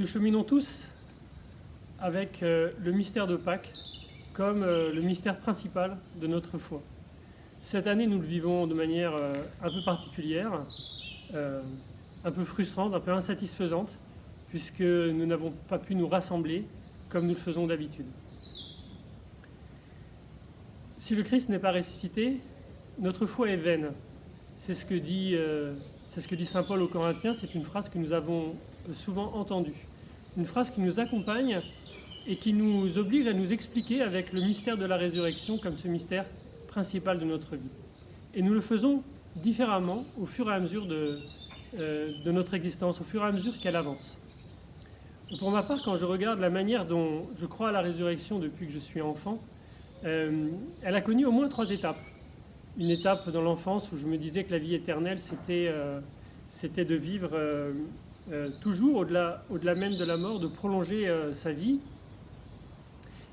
nous cheminons tous avec le mystère de Pâques comme le mystère principal de notre foi. Cette année, nous le vivons de manière un peu particulière, un peu frustrante, un peu insatisfaisante, puisque nous n'avons pas pu nous rassembler comme nous le faisons d'habitude. Si le Christ n'est pas ressuscité, notre foi est vaine. C'est ce que dit saint Paul aux Corinthiens, c'est une phrase que nous avons souvent entendue. Une phrase qui nous accompagne et qui nous oblige à nous expliquer avec le mystère de la résurrection comme ce mystère principal de notre vie. Et nous le faisons différemment au fur et à mesure de notre existence, au fur et à mesure qu'elle avance. Pour ma part, quand je regarde la manière dont je crois à la résurrection depuis que je suis enfant, elle a connu au moins 3 étapes. Une étape dans l'enfance où je me disais que la vie éternelle, c'était de vivre toujours au-delà même de la mort, de prolonger sa vie.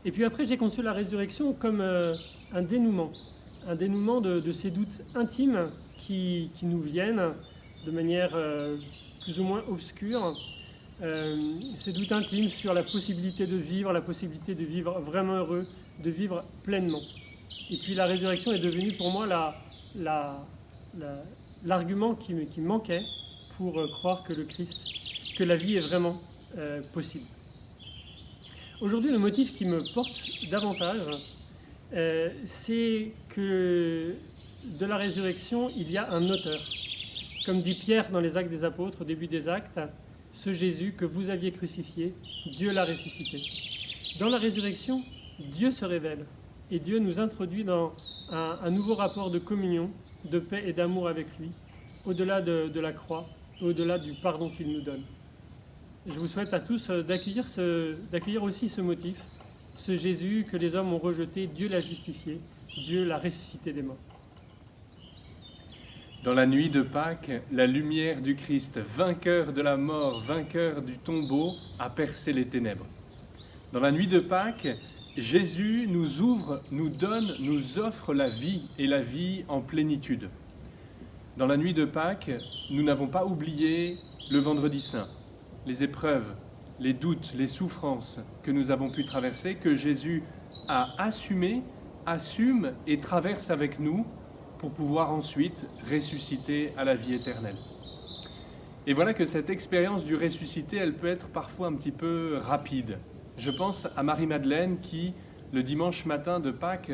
Et puis après, j'ai conçu la résurrection comme un dénouement de ces doutes intimes qui nous viennent de manière plus ou moins obscure. Ces doutes intimes sur la possibilité de vivre vraiment heureux, de vivre pleinement. Et puis la résurrection est devenue pour moi l'argument qui me manquait pour croire que la vie est vraiment possible. Aujourd'hui, le motif qui me porte davantage, c'est que de la résurrection, il y a un auteur. Comme dit Pierre dans les Actes des Apôtres, au début des Actes, ce Jésus que vous aviez crucifié, Dieu l'a ressuscité. Dans la résurrection, Dieu se révèle et Dieu nous introduit dans un nouveau rapport de communion, de paix et d'amour avec lui, au-delà de la croix, au-delà du pardon qu'il nous donne. Je vous souhaite à tous d'accueillir aussi ce motif, ce Jésus que les hommes ont rejeté, Dieu l'a justifié, Dieu l'a ressuscité des morts. Dans la nuit de Pâques, la lumière du Christ, vainqueur de la mort, vainqueur du tombeau, a percé les ténèbres. Dans la nuit de Pâques, Jésus nous ouvre, nous donne, nous offre la vie et la vie en plénitude. Dans la nuit de Pâques, nous n'avons pas oublié le Vendredi Saint, les épreuves, les doutes, les souffrances que nous avons pu traverser, que Jésus a assumé, assume et traverse avec nous pour pouvoir ensuite ressusciter à la vie éternelle. Et voilà que cette expérience du ressuscité, elle peut être parfois un petit peu rapide. Je pense à Marie-Madeleine qui, le dimanche matin de Pâques,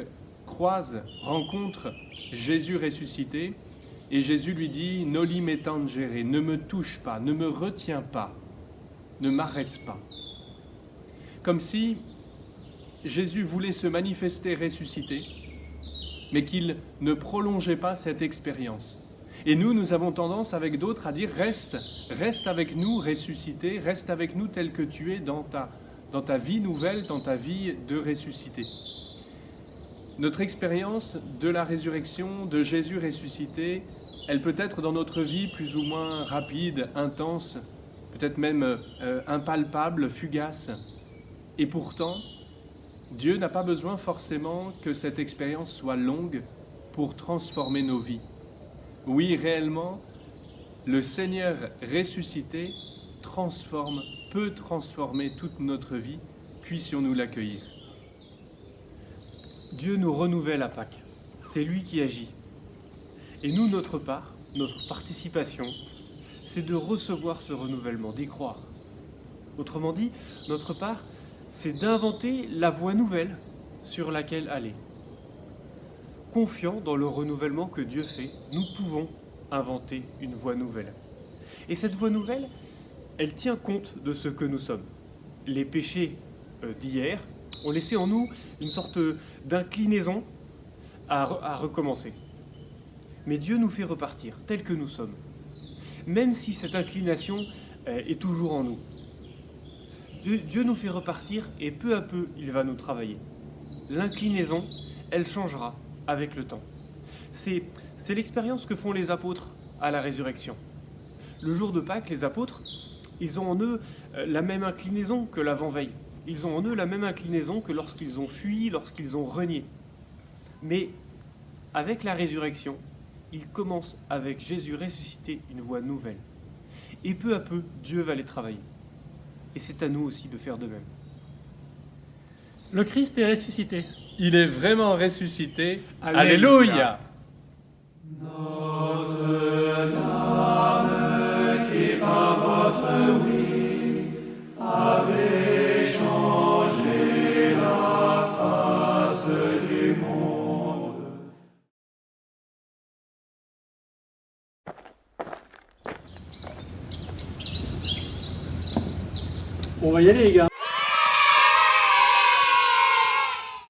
rencontre Jésus ressuscité, et Jésus lui dit « Noli me tangere », ne me touche pas, ne me retiens pas, ne m'arrête pas. Comme si Jésus voulait se manifester ressuscité, mais qu'il ne prolongeait pas cette expérience. Et nous avons tendance avec d'autres à dire « reste avec nous ressuscité, reste avec nous tel que tu es dans ta vie nouvelle, dans ta vie de ressuscité ». Notre expérience de la résurrection, de Jésus ressuscité, elle peut être dans notre vie plus ou moins rapide, intense, peut-être même impalpable, fugace. Et pourtant, Dieu n'a pas besoin forcément que cette expérience soit longue pour transformer nos vies. Oui, réellement, le Seigneur ressuscité peut transformer toute notre vie, puissions-nous l'accueillir. Dieu nous renouvelle à Pâques, c'est lui qui agit. Et nous, notre part, notre participation, c'est de recevoir ce renouvellement, d'y croire. Autrement dit, notre part, c'est d'inventer la voie nouvelle sur laquelle aller. Confiant dans le renouvellement que Dieu fait, nous pouvons inventer une voie nouvelle. Et cette voie nouvelle, elle tient compte de ce que nous sommes. Les péchés d'hier ont laissé en nous une sorte d'inclinaison à recommencer. Mais Dieu nous fait repartir tels que nous sommes, même si cette inclination est toujours en nous. Dieu nous fait repartir et peu à peu, il va nous travailler. L'inclinaison, elle changera avec le temps. C'est l'expérience que font les apôtres à la résurrection. Le jour de Pâques, les apôtres, ils ont en eux la même inclinaison que l'avant-veille. Ils ont en eux la même inclinaison que lorsqu'ils ont fui, lorsqu'ils ont renié. Mais avec la résurrection, ils commencent avec Jésus ressuscité une voie nouvelle. Et peu à peu, Dieu va les travailler. et c'est à nous aussi de faire de même. Le Christ est ressuscité. Il est vraiment ressuscité. Alléluia. Alléluia. On va y aller les gars.